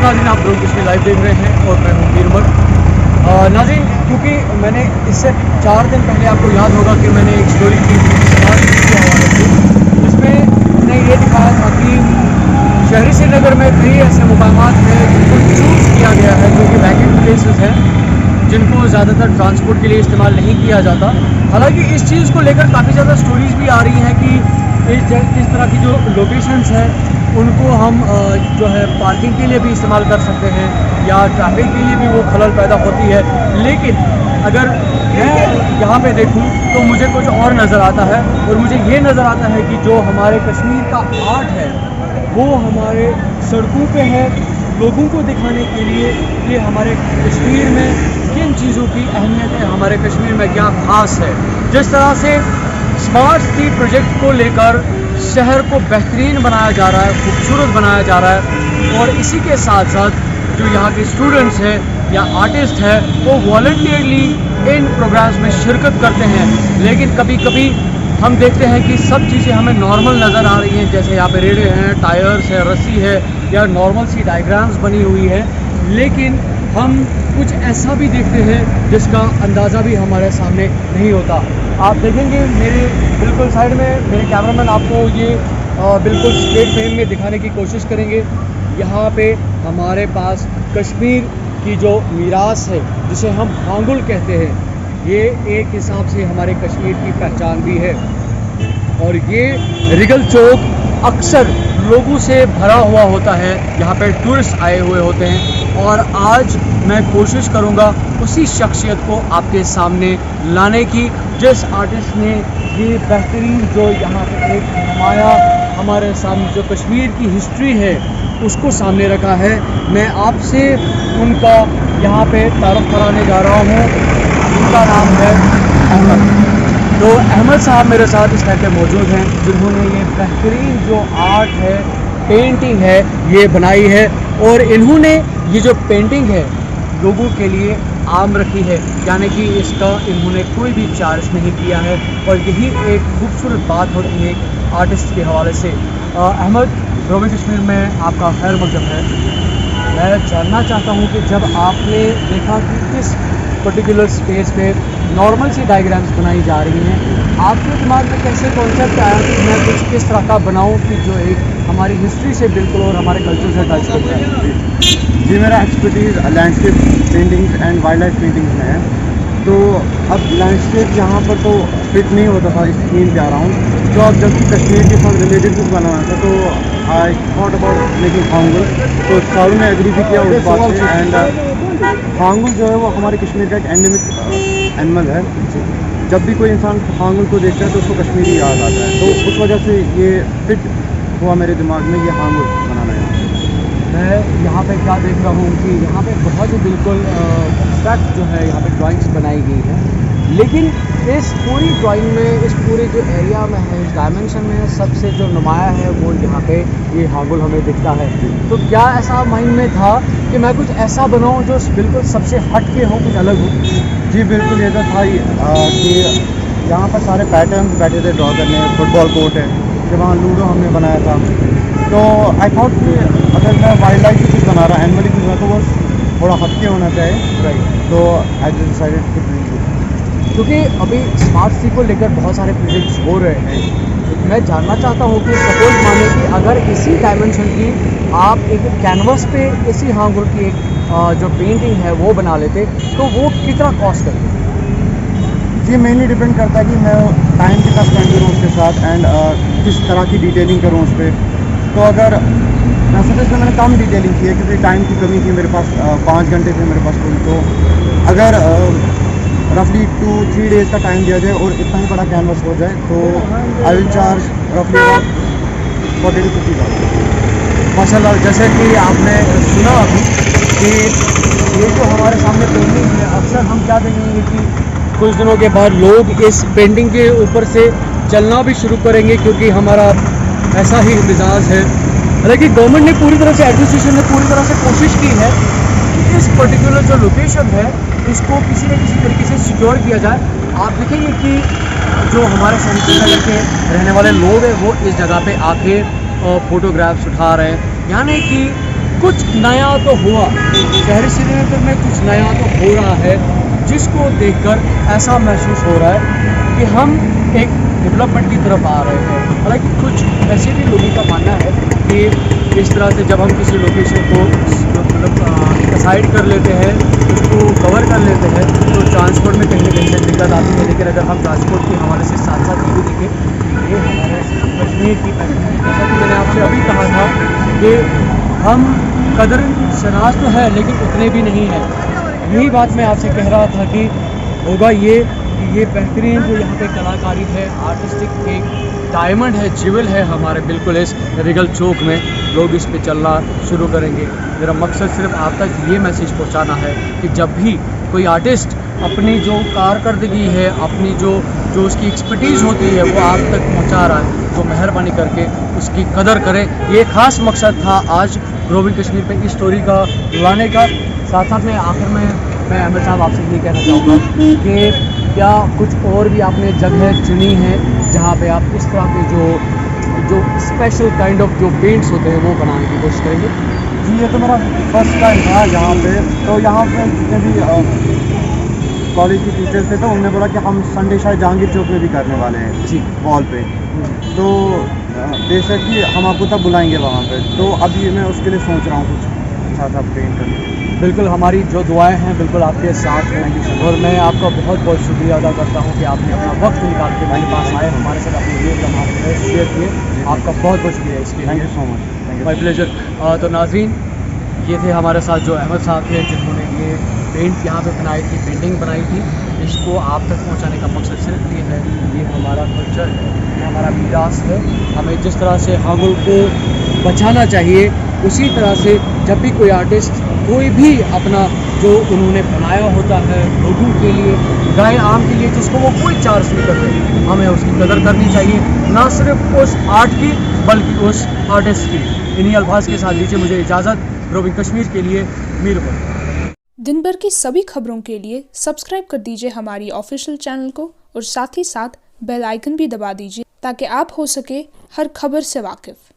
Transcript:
नाज़रीन, आप लोग इसमें लाइव देख रहे हैं और मैं हूँ वीरमल। नाज़रीन, क्योंकि मैंने इससे 4 दिन पहले आपको याद होगा कि मैंने एक स्टोरी की स्मार्ट सिटी के हवाले से, जिसमें मैंने ये दिखाया था कि शहरी श्रीनगर में कई ऐसे मुकामात हैं जिनको चूज़ किया गया है, जो कि वैकेंट प्लेसेस हैं, जिनको ज़्यादातर ट्रांसपोर्ट के लिए इस्तेमाल नहीं किया जाता। हालांकि इस चीज़ को लेकर काफ़ी ज़्यादा स्टोरीज़ भी आ रही हैं कि इस तरह की जो लोकेशंस हैं उनको हम जो है पार्किंग के लिए भी इस्तेमाल कर सकते हैं या ट्रैफिक के लिए भी वो खलल पैदा होती है। लेकिन अगर मैं यहाँ पे देखूँ तो मुझे कुछ और नज़र आता है, और मुझे ये नज़र आता है कि जो हमारे कश्मीर का आर्ट है वो हमारे सड़कों पे है, लोगों को दिखाने के लिए कि हमारे कश्मीर में किन चीज़ों की अहमियत है, हमारे कश्मीर में क्या ख़ास है। जिस तरह से स्मार्ट सिटी प्रोजेक्ट को लेकर शहर को बेहतरीन बनाया जा रहा है, खूबसूरत बनाया जा रहा है, और इसी के साथ साथ जो यहाँ के स्टूडेंट्स हैं या आर्टिस्ट हैं वो वॉलंटियरली इन प्रोग्राम्स में शिरकत करते हैं। लेकिन कभी कभी हम देखते हैं कि सब चीज़ें हमें नॉर्मल नज़र आ रही हैं, जैसे यहाँ पे रेड़े हैं, टायर्स है, रस्सी है या नॉर्मल सी डायग्राम्स बनी हुई है। लेकिन हम कुछ ऐसा भी देखते हैं जिसका अंदाज़ा भी हमारे सामने नहीं होता। आप देखेंगे मेरे बिल्कुल साइड में मेरे कैमरामैन आपको ये बिल्कुल स्ट्रेट फ्रेम में दिखाने की कोशिश करेंगे। यहाँ पे हमारे पास कश्मीर की जो मीरास है, जिसे हम हांगुल कहते हैं, ये एक हिसाब से हमारे कश्मीर की पहचान भी है। और ये रिगल चौक अक्सर लोगों से भरा हुआ होता है, यहाँ पे टूरिस्ट आए हुए होते हैं, और आज मैं कोशिश करूँगा उसी शख्सियत को आपके सामने लाने की जिस आर्टिस्ट ने ये बेहतरीन जो यहाँ पे एक नुमाया हमारे सामने जो कश्मीर की हिस्ट्री है उसको सामने रखा है। मैं आपसे उनका यहाँ पे तारुफ कराने जा रहा हूँ। उनका नाम है अहमद। तो अहमद साहब मेरे साथ इस टाइम पे मौजूद हैं, जिन्होंने ये बेहतरीन जो आर्ट है, पेंटिंग है, ये बनाई है, और इन्होंने ये जो पेंटिंग है लोगों के लिए आम रखी है, यानी कि इसका इन्होंने कोई भी चार्ज नहीं किया है। और यही एक खूबसूरत बात होती है आर्टिस्ट के हवाले से। अहमद, रोबी कश्मीर में आपका खैर मकदम है। मैं जानना चाहता हूँ कि जब आपने देखा कि किस पर्टिकुलर स्पेस पे नॉर्मल सी डायग्राम्स बनाई जा रही हैं, आपके दिमाग में कैसे कॉन्सेप्ट आया कि मैं कुछ किस तरह का बनाऊं कि जो एक हमारी हिस्ट्री से बिल्कुल और हमारे कल्चर से टच करता है? जी, मेरा expertise landscape paintings and wild life paintings में है। तो अब लैंडस्केप यहाँ पर तो फिट नहीं होता था इस थीम पे आ रहा हूँ। तो अब जब कश्मीर के साथ रिलेटेड कुछ बनाना था तो I thought about making hangul. तो सारू ने एग्री भी किया उस बात से। एंड हांगुल जो है वो हमारे कश्मीर का एक एंडेमिक एनिमल है। जब भी कोई इंसान हांगुल को देखता है तो उसको कश्मीरी याद आता है, तो उस वजह से ये फिट हुआ मेरे दिमाग में ये हांगुल बनाना है। मैं यहाँ पे क्या देख रहा हूँ कि यहाँ पे बहुत ही बिल्कुल एब्स्ट्रैक्ट जो है यहाँ पे ड्राइंग्स बनाई गई हैं, लेकिन इस पूरी ड्राइंग में, इस पूरे जो एरिया में है, इस डायमेंशन में सबसे जो नुमाया है वो यहाँ पे ये हांगुल हमें दिखता है। तो क्या ऐसा माइंड में था कि मैं कुछ ऐसा बनाऊँ जो बिल्कुल सबसे हट के हो, कुछ अलग हो? जी बिल्कुल, ये तो था ही कि यहाँ पर सारे पैटर्न्स बैठे थे ड्रॉ करने। फुटबॉल कोर्ट है कि वहाँ लूडो हमने बनाया था। तो आई थॉट कि अगर मैं वाइल्ड लाइफ की कुछ बना रहा, एनिमल कुछ बना, तो वो थोड़ा हटके होना चाहिए। राइट। तो I decided to do it. क्योंकि अभी स्मार्ट सिटी को लेकर बहुत सारे प्रोजेक्ट्स हो रहे हैं। मैं जानना चाहता हूँ कि सपोज माने कि अगर इसी डायमेंशन की आप एक कैनवस पे इसी हांगुल की एक जो पेंटिंग है वो बना लेते तो वो कितना कॉस्ट करते? ये मेनली डिपेंड करता है कि मैं टाइम कितना स्पेंड करूँ उसके साथ एंड किस तरह की डिटेलिंग करूँ उस पर। तो अगर मैसेज में मैंने कम डिटेलिंग की है क्योंकि टाइम की कमी थी मेरे पास, 5 घंटे थे मेरे पास कुल। तो अगर रफली 2-3 डेज़ का टाइम दिया जाए और इतना ही बड़ा कैनवस हो जाए तो आई विल चार्ज रफली अबाउट 40 to 50,000। माशाल्लाह, जैसे कि आपने सुना अभी कि ये जो हमारे सामने पेंटिंग है, अक्सर हम क्या देखेंगे कि कुछ दिनों के बाद लोग इस पेंटिंग के ऊपर से चलना भी शुरू करेंगे, क्योंकि हमारा ऐसा ही मिजाज है। हालांकि गवर्नमेंट ने पूरी तरह से, एडमिनिस्ट्रेशन ने पूरी तरह से कोशिश की है कि इस पर्टिकुलर जो लोकेशन है इसको किसी न किसी तरीके से सिक्योर किया जाए। आप देखेंगे कि जो हमारे शहरी नगर के रहने वाले लोग हैं वो इस जगह पे आके फ़ोटोग्राफ्स उठा रहे हैं, यानी कि कुछ नया तो हुआ, शहरी श्रीनगर में कुछ नया तो हो रहा है, जिसको देखकर ऐसा महसूस हो रहा है कि हम एक डेवलपमेंट की तरफ आ रहे हैं। हालांकि कुछ ऐसे भी लोगों का मानना है कि इस तरह से जब हम किसी लोकेशन को मतलब डिसाइड कर लेते हैं, उसको कवर कर लेते हैं, तो ट्रांसपोर्ट में कहीं ना कहीं से दिक्कत आती है। लेकिन अगर हम ट्रांसपोर्ट के हवाले से साथ साथ ये भी देखें, ये हमारे कश्मीर की पहचान है। जैसा कि मैंने आपसे अभी कहा था कि हम कदर शनास तो है लेकिन उतने भी नहीं हैं। यही बात मैं आपसे कह रहा था कि होगा ये बेहतरीन जो यहाँ पे कलाकारी है, आर्टिस्टिक एक डायमंड है, ज्वेल है हमारे बिल्कुल इस रिगल चौक में, लोग इस पे चलना शुरू करेंगे। मेरा मकसद सिर्फ आप तक ये मैसेज पहुँचाना है कि जब भी कोई आर्टिस्ट अपनी जो कारकर्दगी है, अपनी जो उसकी एक्सपर्टीज़ होती है वो आप तक पहुँचा रहा है, तो मेहरबानी करके उसकी कदर करें। ये ख़ास मकसद था आज ग्रोविंग कश्मीर पे इस स्टोरी का लाने का। साथ साथ में आखिर में मैं अहमद साहब आपसे ये कहना चाहूँगा कि क्या कुछ और भी आपने जगह चुनी है जहाँ पे आप इस तरह के जो स्पेशल काइंड ऑफ जो पेंट्स होते हैं वो बनाने की कोशिश करेंगे? जी, ये तो मेरा फर्स्ट टाइम था यहाँ पे। तो यहाँ पे जितने भी कॉलेज के टीचर्स थे तो उन्होंने बोला कि हम संडे शायद जहांगीर चौक में भी करने वाले हैं जी वॉल पे। तो बेशक कि हम आपको तब बुलाएंगे वहाँ पे। तो अभी मैं उसके लिए सोच रहा हूँ कुछ अच्छा सा पेंट करने। बिल्कुल, हमारी जो दुआएं हैं बिल्कुल आपके साथ हैं और मैं आपका बहुत बहुत शुक्रिया अदा करता हूं कि आपने अपना वक्त निकाल के मेरे पास आए, हमारे साथ अपने ये लम्हा शेयर किए। आपका बहुत बहुत शुक्रिया इसके लिए। Thank you so much. My pleasure. तो नाज़रीन, ये थे हमारे साथ जो अहमद साहब थे जिन्होंने ये पेंट यहाँ पे बनाई थी, पेंटिंग बनाई थी। इसको आप तक पहुँचाने का मकसद सिर्फ ये है, ये हमारा कल्चर है, ये हमारा विरासत है। हमें जिस तरह से हामुल को बचाना चाहिए, उसी तरह से जब भी कोई आर्टिस्ट कोई भी अपना जो उन्होंने बनाया होता है लोगों के लिए, गाय आम के लिए, जिसको वो कोई चार्ज नहीं करते, हमें उसकी कदर करनी चाहिए, ना सिर्फ उस आर्ट की बल्कि उस आर्टिस्ट की। इन्हीं अल्फाज के साथ दीजिए मुझे इजाज़त। ग्रोविंग कश्मीर के लिए मीरपुर। दिन भर की सभी खबरों के लिए सब्सक्राइब कर दीजिए हमारी ऑफिशियल चैनल को और साथ ही साथ बेल आइकन भी दबा दीजिए ताकि आप हो सके हर खबर से वाकिफ़।